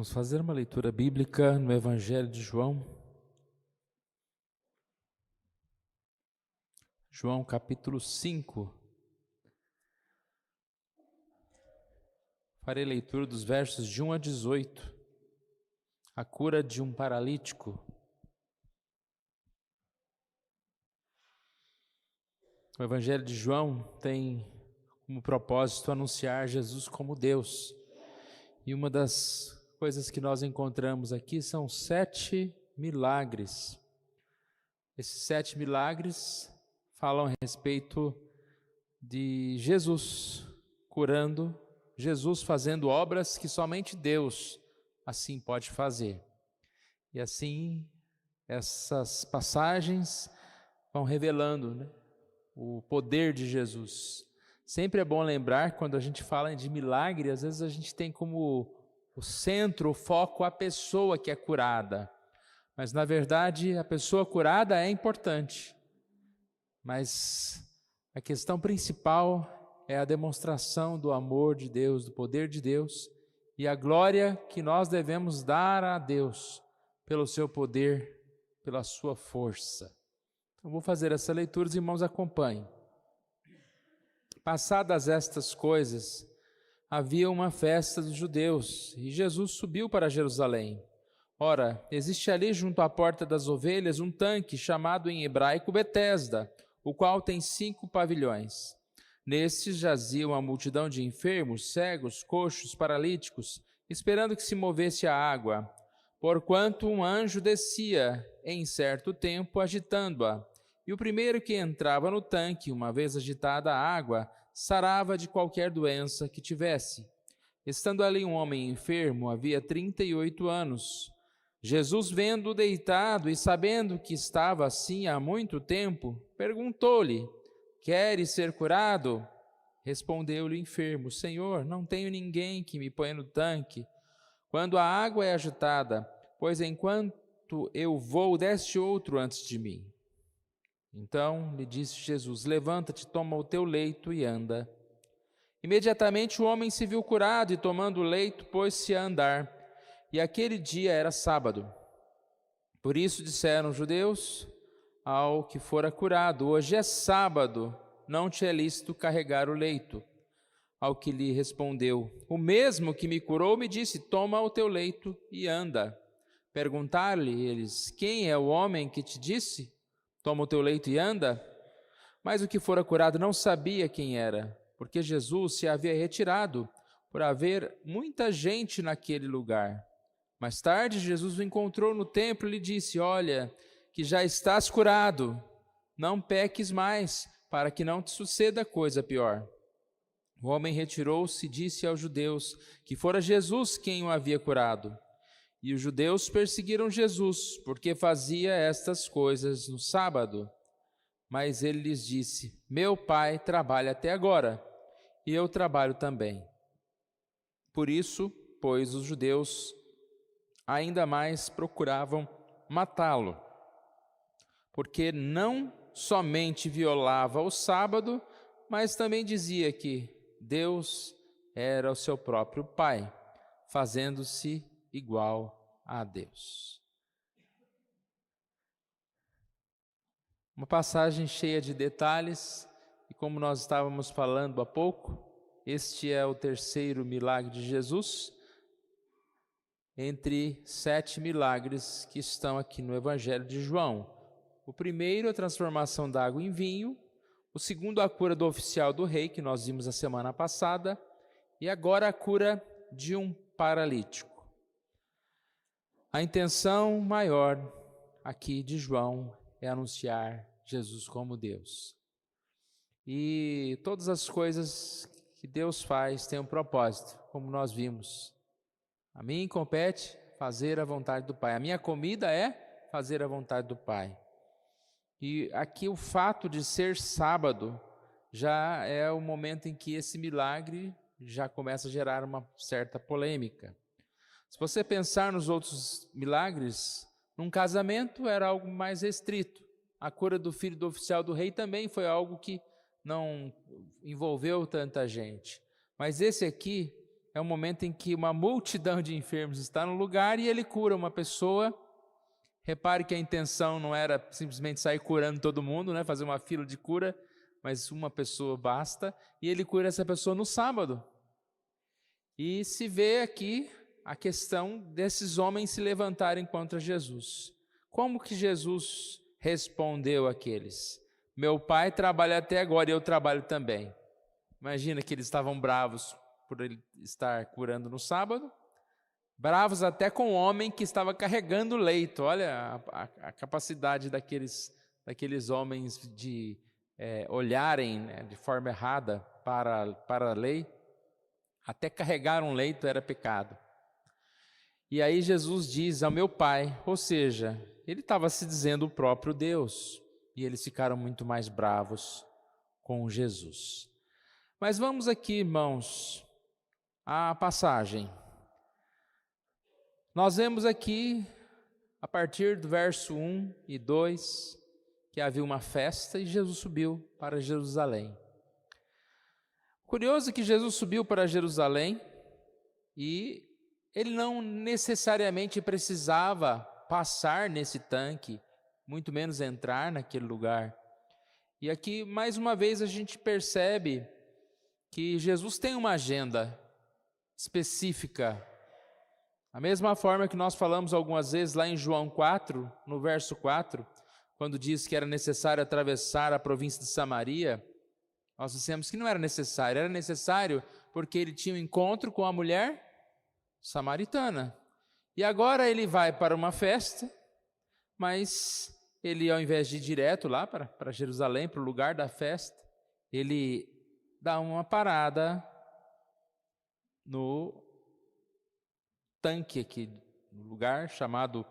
Vamos fazer uma leitura bíblica no Evangelho de João. João capítulo 5. Farei leitura dos versos de 1 a 18. A cura de um paralítico. O Evangelho de João tem como propósito anunciar Jesus como Deus. E uma das coisas que nós encontramos aqui são 7 milagres. Esses 7 milagres falam a respeito de Jesus curando, Jesus fazendo obras que somente Deus assim pode fazer. E assim, essas passagens vão revelando, o poder de Jesus. Sempre é bom lembrar, quando a gente fala de milagre, às vezes a gente tem como o centro, o foco, a pessoa que é curada. Mas, na verdade, a pessoa curada é importante. Mas a questão principal é a demonstração do amor de Deus, do poder de Deus e a glória que nós devemos dar a Deus pelo seu poder, pela sua força. Então, vou fazer essa leitura, os irmãos acompanhem. Passadas estas coisas, havia uma festa dos judeus e Jesus subiu para Jerusalém. Ora, existe ali junto à porta das ovelhas um tanque chamado em hebraico Betesda, o qual tem 5 pavilhões. Nestes jazia uma multidão de enfermos, cegos, coxos, paralíticos, esperando que se movesse a água, porquanto um anjo descia em certo tempo agitando-a. E o primeiro que entrava no tanque, uma vez agitada a água, sarava de qualquer doença que tivesse. Estando ali um homem enfermo, havia 38 anos. Jesus, vendo-o deitado e sabendo que estava assim há muito tempo, perguntou-lhe: queres ser curado? Respondeu-lhe o enfermo: Senhor, não tenho ninguém que me ponha no tanque quando a água é agitada, pois enquanto eu vou, desce outro antes de mim. Então lhe disse Jesus: levanta-te, toma o teu leito e anda. Imediatamente o homem se viu curado e, tomando o leito, pôs-se a andar. E aquele dia era sábado. Por isso disseram os judeus ao que fora curado: hoje é sábado, não te é lícito carregar o leito. Ao que lhe respondeu: o mesmo que me curou me disse: toma o teu leito e anda. Perguntaram-lhe eles: quem é o homem que te disse: toma o teu leito e anda? Mas o que fora curado não sabia quem era, porque Jesus se havia retirado, por haver muita gente naquele lugar. Mais tarde, Jesus o encontrou no templo e lhe disse: olha, que já estás curado, não peques mais, para que não te suceda coisa pior. O homem retirou-se e disse aos judeus que fora Jesus quem o havia curado. E os judeus perseguiram Jesus, porque fazia estas coisas no sábado. Mas ele lhes disse: meu Pai trabalha até agora, e eu trabalho também. Por isso, pois, os judeus ainda mais procuravam matá-lo, porque não somente violava o sábado, mas também dizia que Deus era o seu próprio Pai, fazendo-se igual a Deus. Uma passagem cheia de detalhes, e como nós estávamos falando há pouco, este é o terceiro milagre de Jesus, entre 7 milagres que estão aqui no Evangelho de João. O primeiro, a transformação da água em vinho. O segundo, a cura do oficial do rei, que nós vimos a semana passada. E agora a cura de um paralítico. A intenção maior aqui de João é anunciar Jesus como Deus. E todas as coisas que Deus faz têm um propósito, como nós vimos. A mim compete fazer a vontade do Pai. A minha comida é fazer a vontade do Pai. E aqui o fato de ser sábado já é o momento em que esse milagre já começa a gerar uma certa polêmica. Se você pensar nos outros milagres, num casamento era algo mais restrito. A cura do filho do oficial do rei também foi algo que não envolveu tanta gente. Mas esse aqui é um momento em que uma multidão de enfermos está no lugar e ele cura uma pessoa. Repare que a intenção não era simplesmente sair curando todo mundo, né? Fazer uma fila de cura, mas uma pessoa basta, e ele cura essa pessoa no sábado. E se vê aqui a questão desses homens se levantarem contra Jesus. Como que Jesus respondeu àqueles? Meu pai trabalha até agora e eu trabalho também. Imagina que eles estavam bravos por ele estar curando no sábado, bravos até com o homem que estava carregando o leito. Olha a capacidade daqueles homens de olharem, né, de forma errada para a lei. Até carregar um leito era pecado. E aí Jesus diz ao meu pai, ou seja, ele estava se dizendo o próprio Deus. E eles ficaram muito mais bravos com Jesus. Mas vamos aqui, irmãos, à passagem. Nós vemos aqui, a partir do verso 1 e 2, que havia uma festa e Jesus subiu para Jerusalém. Curioso que Jesus subiu para Jerusalém e ele não necessariamente precisava passar nesse tanque, muito menos entrar naquele lugar. E aqui, mais uma vez, a gente percebe que Jesus tem uma agenda específica. Da mesma forma que nós falamos algumas vezes lá em João 4, no verso 4, quando diz que era necessário atravessar a província de Samaria, nós dissemos que não era necessário porque ele tinha um encontro com a mulher samaritana. E agora ele vai para uma festa, mas ele, ao invés de ir direto lá para Jerusalém, para o lugar da festa, ele dá uma parada no tanque aqui, no lugar chamado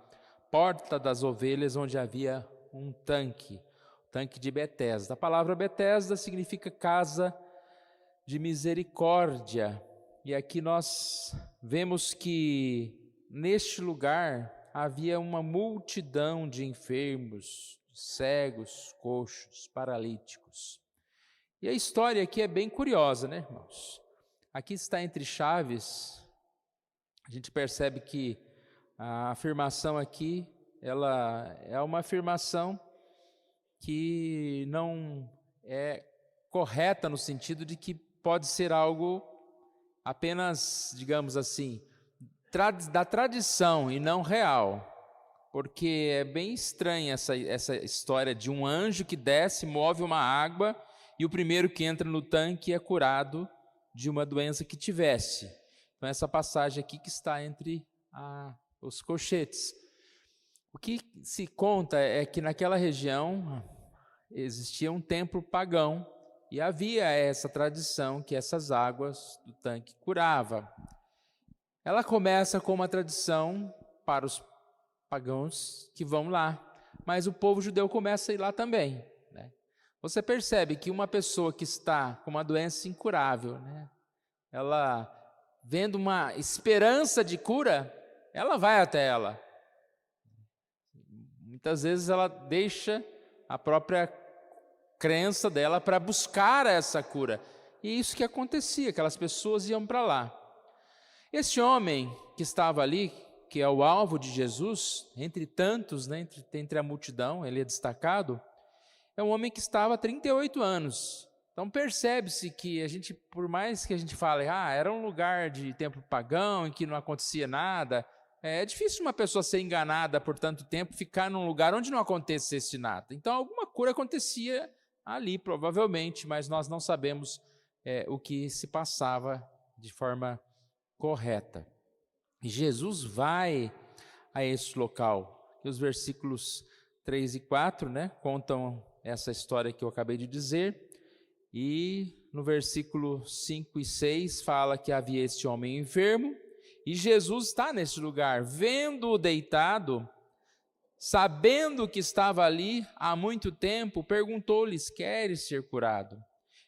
Porta das Ovelhas, onde havia um tanque de Betesda. A palavra Betesda significa casa de misericórdia. E aqui nós vemos que neste lugar havia uma multidão de enfermos, cegos, coxos, paralíticos. E a história aqui é bem curiosa, né, irmãos? Aqui está entre chaves. A gente percebe que a afirmação aqui, ela é uma afirmação que não é correta no sentido de que pode ser algo apenas, digamos assim, da tradição e não real, porque é bem estranha essa história de um anjo que desce, move uma água e o primeiro que entra no tanque é curado de uma doença que tivesse. Então essa passagem aqui que está entre os colchetes. O que se conta é que naquela região existia um templo pagão e havia essa tradição que essas águas do tanque curava. Ela começa com uma tradição para os pagãos que vão lá, mas o povo judeu começa a ir lá também, né? Você percebe que uma pessoa que está com uma doença incurável, né, ela vendo uma esperança de cura, ela vai até ela. Muitas vezes ela deixa a própria crença dela para buscar essa cura. E isso que acontecia, aquelas pessoas iam para lá. Esse homem que estava ali, que é o alvo de Jesus, entre tantos, né, entre a multidão, ele é destacado, é um homem que estava há 38 anos. Então percebe-se que por mais que a gente fale, era um lugar de templo pagão em que não acontecia nada, é difícil uma pessoa ser enganada por tanto tempo, ficar num lugar onde não acontecesse nada. Então alguma cura acontecia ali, provavelmente, mas nós não sabemos o que se passava de forma correta. E Jesus vai a esse local. E os versículos 3 e 4, né, contam essa história que eu acabei de dizer. E no versículo 5 e 6 fala que havia este homem enfermo, e Jesus está nesse lugar, vendo-o deitado, sabendo que estava ali há muito tempo, perguntou-lhes: queres ser curado?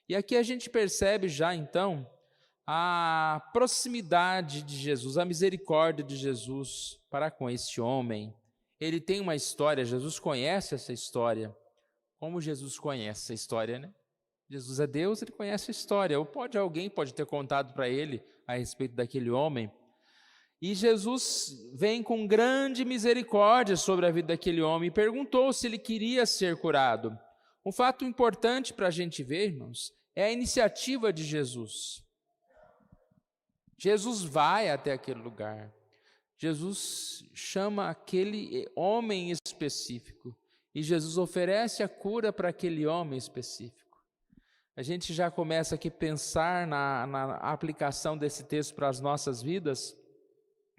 E aqui a gente percebe já então a proximidade de Jesus, a misericórdia de Jesus para com esse homem. Ele tem uma história, Jesus conhece essa história. Como Jesus conhece essa história, né? Jesus é Deus, ele conhece a história. Ou alguém pode ter contado para ele a respeito daquele homem. E Jesus vem com grande misericórdia sobre a vida daquele homem e perguntou se ele queria ser curado. Um fato importante para a gente ver, irmãos, é a iniciativa de Jesus. Jesus vai até aquele lugar. Jesus chama aquele homem específico e Jesus oferece a cura para aquele homem específico. A gente já começa aqui a pensar na aplicação desse texto para as nossas vidas.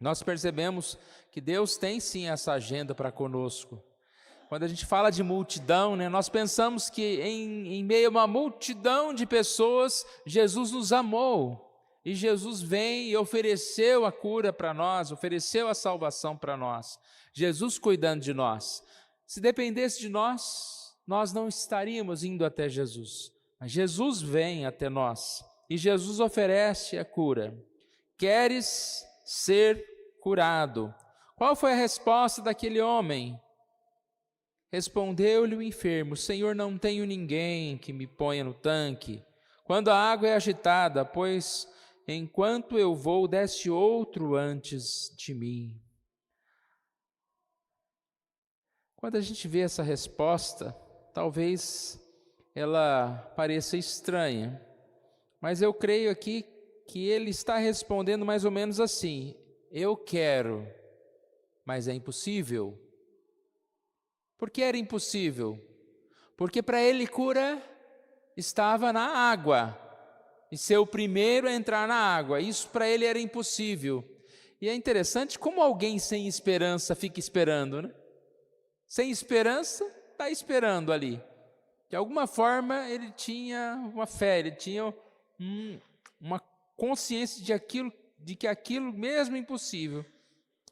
Nós percebemos que Deus tem sim essa agenda para conosco. Quando a gente fala de multidão, nós pensamos que em meio a uma multidão de pessoas, Jesus nos amou. E Jesus vem e ofereceu a cura para nós, ofereceu a salvação para nós. Jesus cuidando de nós. Se dependesse de nós, nós não estaríamos indo até Jesus. Mas Jesus vem até nós e Jesus oferece a cura. Queres ser curado? Qual foi a resposta daquele homem? Respondeu-lhe o enfermo: Senhor, não tenho ninguém que me ponha no tanque quando a água é agitada, pois enquanto eu vou, desce outro antes de mim. Quando a gente vê essa resposta, talvez ela pareça estranha, mas eu creio aqui que ele está respondendo mais ou menos assim: eu quero, mas é impossível. Por que era impossível? Porque para ele cura estava na água, e ser o primeiro a entrar na água, isso para ele era impossível. E é interessante como alguém sem esperança fica esperando, né? Sem esperança, está esperando ali. De alguma forma ele tinha uma fé, ele tinha uma consciência de que aquilo mesmo impossível,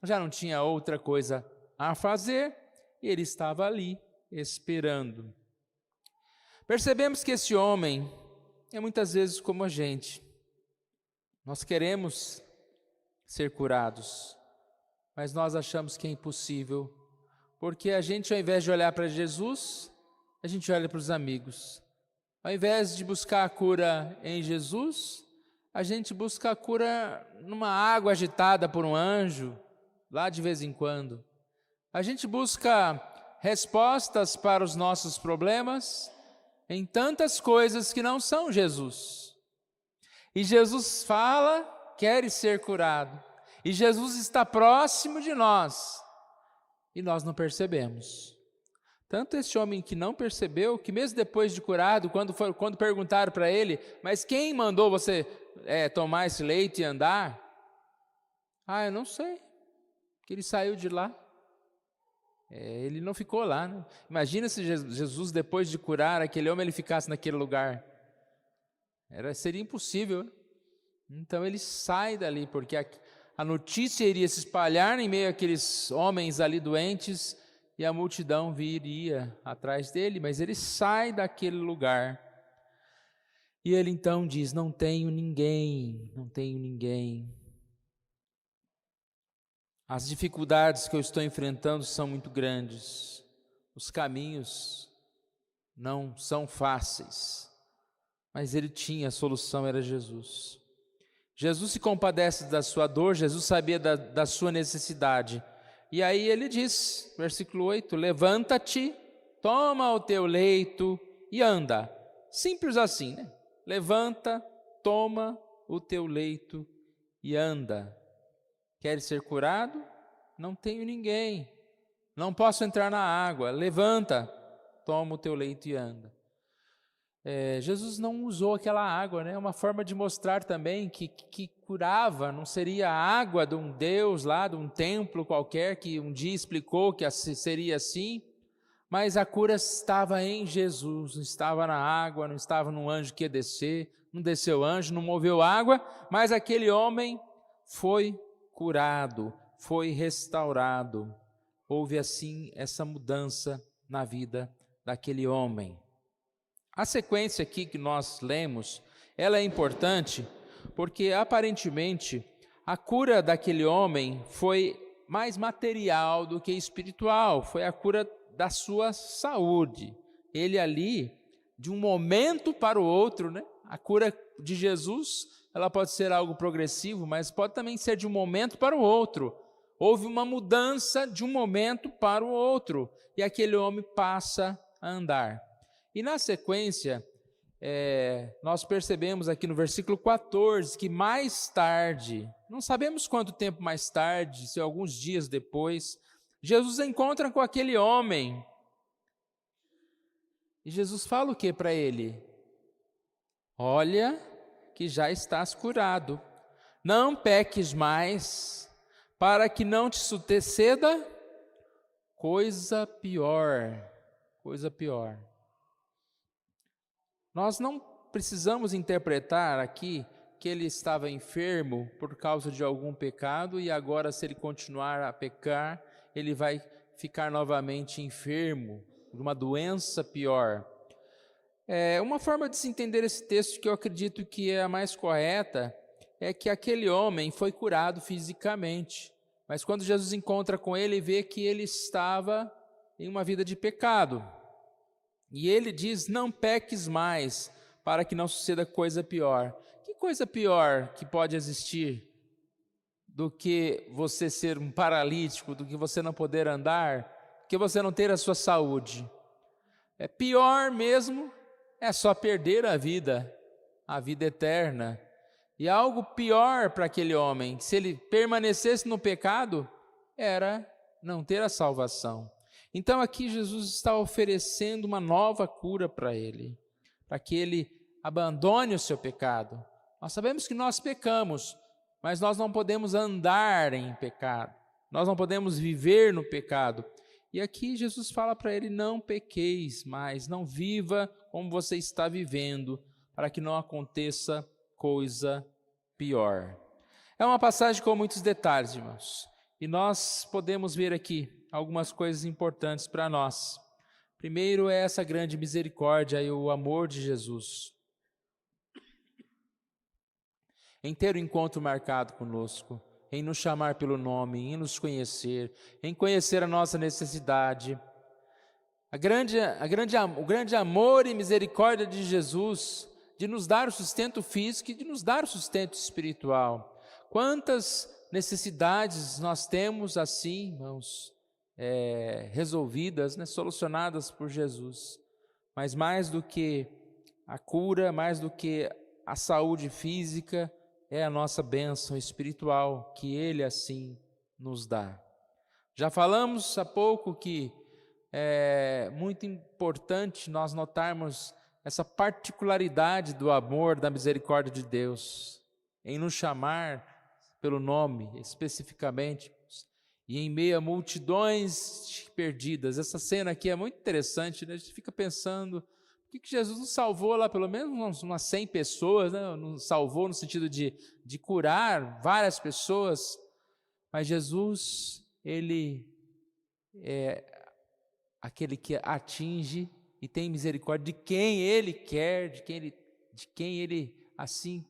já não tinha outra coisa a fazer, e ele estava ali esperando. Percebemos que esse homem é muitas vezes como a gente. Nós queremos ser curados, mas nós achamos que é impossível, porque a gente, ao invés de olhar para Jesus, a gente olha para os amigos. Ao invés de buscar a cura em Jesus, a gente busca a cura numa água agitada por um anjo, lá de vez em quando. A gente busca respostas para os nossos problemas em tantas coisas que não são Jesus. E Jesus fala, quer ser curado. E Jesus está próximo de nós. E nós não percebemos. Tanto esse homem que não percebeu, que mesmo depois de curado, quando perguntaram para ele, mas quem mandou você tomar esse leite e andar? Eu não sei, que ele saiu de lá. Ele não ficou lá, né? Imagina se Jesus, depois de curar aquele homem, ele ficasse naquele lugar. Seria impossível. Então ele sai dali, porque a notícia iria se espalhar em meio àqueles homens ali doentes, e a multidão viria atrás dele, mas ele sai daquele lugar. E ele então diz: não tenho ninguém, não tenho ninguém. As dificuldades que eu estou enfrentando são muito grandes. Os caminhos não são fáceis. Mas ele tinha a solução, era Jesus. Jesus se compadece da sua dor, Jesus sabia da sua necessidade. E aí ele diz, versículo 8, levanta-te, toma o teu leito e anda. Simples assim, né? Levanta, toma o teu leito e anda. Queres ser curado? Não tenho ninguém. Não posso entrar na água. Levanta, toma o teu leito e anda. Jesus não usou aquela água, né? Uma forma de mostrar também que curava, não seria a água de um Deus lá, de um templo qualquer, que um dia explicou que seria assim, mas a cura estava em Jesus, não estava na água, não estava no anjo que ia descer, não desceu anjo, não moveu água, mas aquele homem foi curado, foi restaurado. Houve assim essa mudança na vida daquele homem. A sequência aqui que nós lemos, ela é importante porque aparentemente a cura daquele homem foi mais material do que espiritual, foi a cura da sua saúde. Ele ali de um momento para o outro, né? A cura de Jesus, ela pode ser algo progressivo, mas pode também ser de um momento para o outro. Houve uma mudança de um momento para o outro, e aquele homem passa a andar. E na sequência, nós percebemos aqui no versículo 14, que mais tarde, não sabemos quanto tempo mais tarde, se alguns dias depois, Jesus encontra com aquele homem. E Jesus fala o que para ele? Olha que já estás curado, não peques mais, para que não te suceda coisa pior. Coisa pior. Nós não precisamos interpretar aqui que ele estava enfermo por causa de algum pecado e agora, se ele continuar a pecar, ele vai ficar novamente enfermo de uma doença pior. Uma forma de se entender esse texto que eu acredito que é a mais correta é que aquele homem foi curado fisicamente, mas quando Jesus encontra com ele, vê que ele estava em uma vida de pecado. E ele diz, não peques mais, para que não suceda coisa pior. Que coisa pior que pode existir do que você ser um paralítico, do que você não poder andar, do que você não ter a sua saúde? Pior mesmo é só perder a vida eterna. E algo pior para aquele homem, se ele permanecesse no pecado, era não ter a salvação. Então aqui Jesus está oferecendo uma nova cura para ele, para que ele abandone o seu pecado. Nós sabemos que nós pecamos, mas nós não podemos andar em pecado, nós não podemos viver no pecado. E aqui Jesus fala para ele, não pequeis mais, não viva como você está vivendo, para que não aconteça coisa pior. É uma passagem com muitos detalhes, irmãos, e nós podemos ver aqui algumas coisas importantes para nós. Primeiro é essa grande misericórdia e o amor de Jesus, em ter o encontro marcado conosco, em nos chamar pelo nome, em nos conhecer, em conhecer a nossa necessidade. O grande amor e misericórdia de Jesus, de nos dar o sustento físico e de nos dar o sustento espiritual. Quantas necessidades nós temos assim, irmãos, resolvidas, né, solucionadas por Jesus. Mas mais do que a cura, mais do que a saúde física, é a nossa bênção espiritual que Ele assim nos dá. Já falamos há pouco que é muito importante nós notarmos essa particularidade do amor, da misericórdia de Deus, em nos chamar pelo nome especificamente, e em meio a multidões perdidas. Essa cena aqui é muito interessante, né? A gente fica pensando, por que Jesus nos salvou lá pelo menos umas 100 pessoas, né? Nos salvou no sentido de curar várias pessoas, mas Jesus, Ele é aquele que atinge e tem misericórdia de quem Ele quer, de quem Ele assim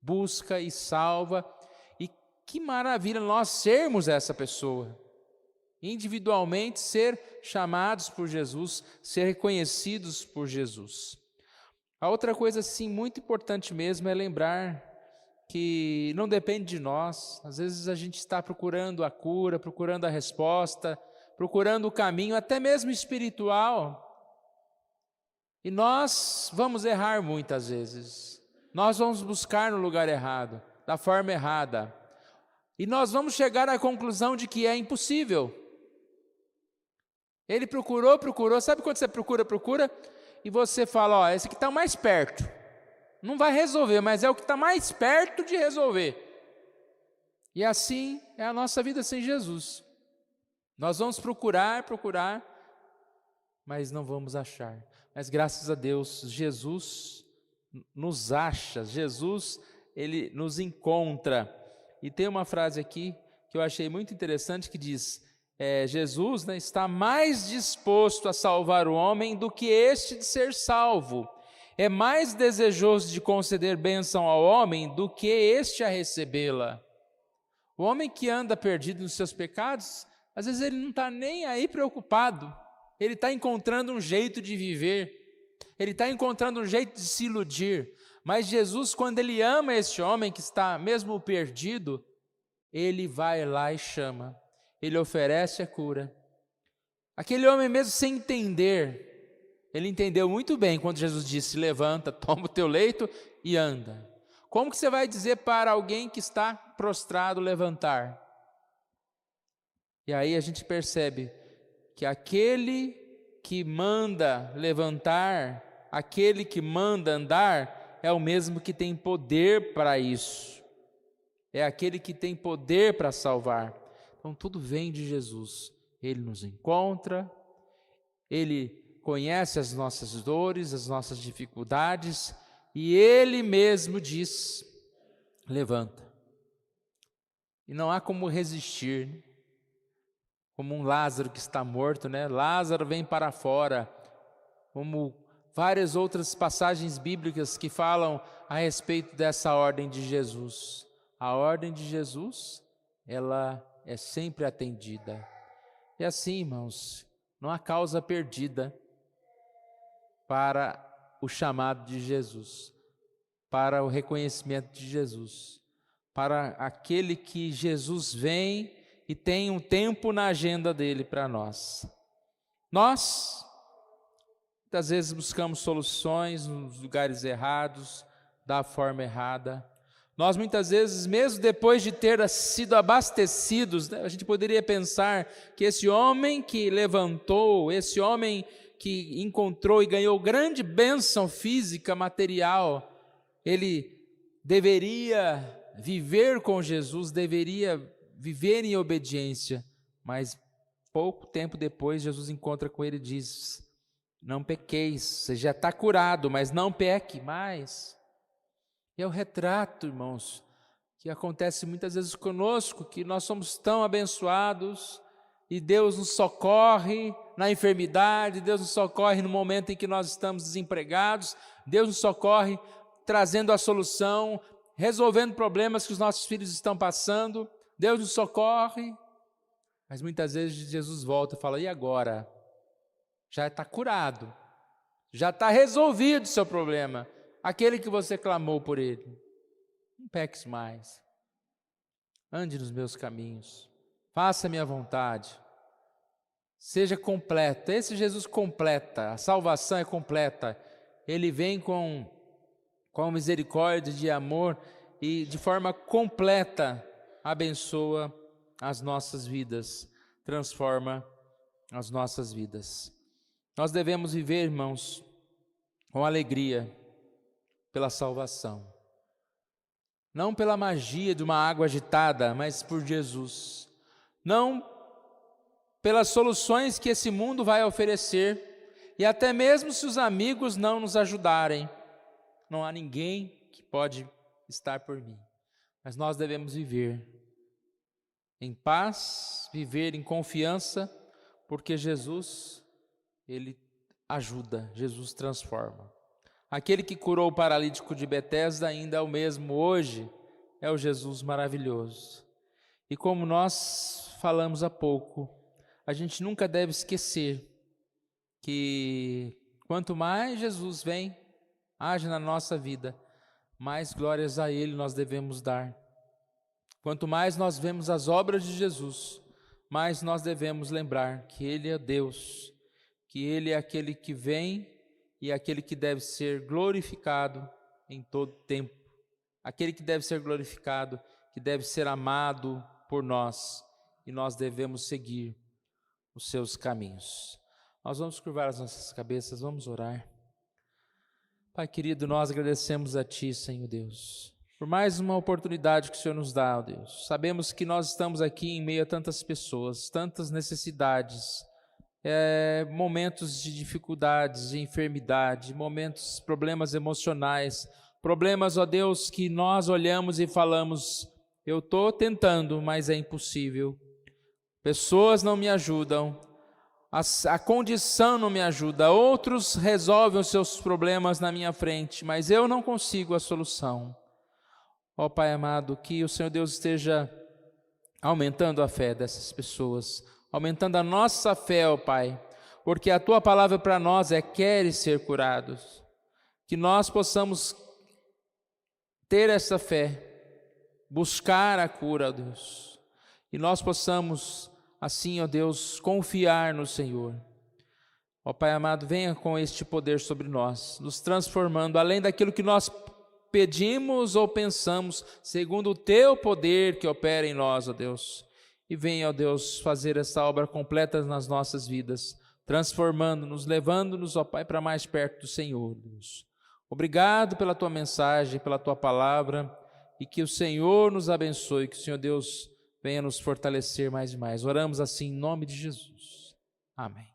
busca e salva. E que maravilha nós sermos essa pessoa, individualmente ser chamados por Jesus, ser reconhecidos por Jesus. A outra coisa assim muito importante mesmo é lembrar que não depende de nós. Às vezes a gente está procurando a cura, procurando a resposta, procurando o caminho, até mesmo espiritual, e nós vamos errar muitas vezes. Nós vamos buscar no lugar errado, da forma errada, e nós vamos chegar à conclusão de que é impossível. Ele procurou, sabe quando você procura, e você fala, esse aqui está mais perto, não vai resolver, mas é o que está mais perto de resolver. E assim é a nossa vida sem Jesus. Nós vamos procurar, mas não vamos achar. Mas graças a Deus, Jesus nos acha, Jesus, Ele nos encontra. E tem uma frase aqui que eu achei muito interessante que diz, Jesus, né, está mais disposto a salvar o homem do que este de ser salvo. É mais desejoso de conceder bênção ao homem do que este a recebê-la. O homem que anda perdido nos seus pecados, às vezes ele não está nem aí preocupado, ele está encontrando um jeito de viver, Ele está encontrando um jeito de se iludir. Mas Jesus, quando ele ama esse homem que está mesmo perdido, ele vai lá e chama. Ele oferece a cura. Aquele homem mesmo sem entender, ele entendeu muito bem quando Jesus disse: levanta, toma o teu leito e anda. Como que você vai dizer para alguém que está prostrado levantar? E aí a gente percebe que aquele que manda levantar, aquele que manda andar, é o mesmo que tem poder para isso. É aquele que tem poder para salvar. Então tudo vem de Jesus. Ele nos encontra, Ele conhece as nossas dores, as nossas dificuldades, e Ele mesmo diz: levanta. E não há como resistir, como um Lázaro que está morto, né? Lázaro vem para fora, como várias outras passagens bíblicas que falam a respeito dessa ordem de Jesus. A ordem de Jesus, ela é sempre atendida. E assim, irmãos, não há causa perdida para o chamado de Jesus, para o reconhecimento de Jesus, para aquele que Jesus vem e tem um tempo na agenda dele para nós. Nós, muitas vezes, buscamos soluções nos lugares errados, da forma errada. Nós, muitas vezes, mesmo depois de ter sido abastecidos, né, a gente poderia pensar que esse homem que levantou, esse homem que encontrou e ganhou grande bênção física, material, ele deveria viver com Jesus, deveria viver em obediência, mas pouco tempo depois Jesus encontra com ele e diz: não pequeis, você já está curado, mas não peque mais. E é o retrato, irmãos, que acontece muitas vezes conosco, que nós somos tão abençoados e Deus nos socorre na enfermidade, Deus nos socorre no momento em que nós estamos desempregados, Deus nos socorre trazendo a solução, resolvendo problemas que os nossos filhos estão passando, Deus nos socorre, mas muitas vezes Jesus volta e fala: e agora? Já está curado, já está resolvido o seu problema, aquele que você clamou por ele. Não peques mais, ande nos meus caminhos, faça a minha vontade, seja completo. Esse Jesus completa, a salvação é completa, ele vem com misericórdia, de amor, e de forma completa abençoa as nossas vidas, transforma as nossas vidas. Nós devemos viver, irmãos, com alegria pela salvação, não pela magia de uma água agitada, mas por Jesus, não pelas soluções que esse mundo vai oferecer, e até mesmo se os amigos não nos ajudarem, não há ninguém que pode estar por mim, mas nós devemos viver em paz, viver em confiança, porque Jesus, ele ajuda, Jesus transforma. Aquele que curou o paralítico de Betesda ainda é o mesmo hoje, é o Jesus maravilhoso. E como nós falamos há pouco, a gente nunca deve esquecer que quanto mais Jesus vem, age na nossa vida, mais glórias a Ele nós devemos dar. Quanto mais nós vemos as obras de Jesus, mais nós devemos lembrar que Ele é Deus, que Ele é aquele que vem e é aquele que deve ser glorificado em todo tempo, aquele que deve ser glorificado, que deve ser amado por nós, e nós devemos seguir os seus caminhos. Nós vamos curvar as nossas cabeças, vamos orar. Pai querido, nós agradecemos a Ti, Senhor Deus, por mais uma oportunidade que o Senhor nos dá, ó Deus. Sabemos que nós estamos aqui em meio a tantas pessoas, tantas necessidades, momentos de dificuldades, de enfermidade, momentos, problemas emocionais, problemas, ó Deus, que nós olhamos e falamos: eu estou tentando, mas é impossível. Pessoas não me ajudam, a condição não me ajuda, outros resolvem os seus problemas na minha frente, mas eu não consigo a solução. Ó Pai amado, que o Senhor Deus esteja aumentando a fé dessas pessoas, aumentando a nossa fé, ó Pai, porque a tua palavra para nós é: queres ser curados. Que nós possamos ter essa fé, buscar a cura, ó Deus, e nós possamos assim, ó Deus, confiar no Senhor. Ó Pai amado, venha com este poder sobre nós, nos transformando, além daquilo que nós pedimos ou pensamos, segundo o teu poder que opera em nós, ó Deus. E venha, ó Deus, fazer essa obra completa nas nossas vidas, transformando-nos, levando-nos, ó Pai, para mais perto do Senhor, Deus. Obrigado pela tua mensagem, pela tua palavra, e que o Senhor nos abençoe, que o Senhor Deus venha nos fortalecer mais e mais. Oramos assim em nome de Jesus. Amém.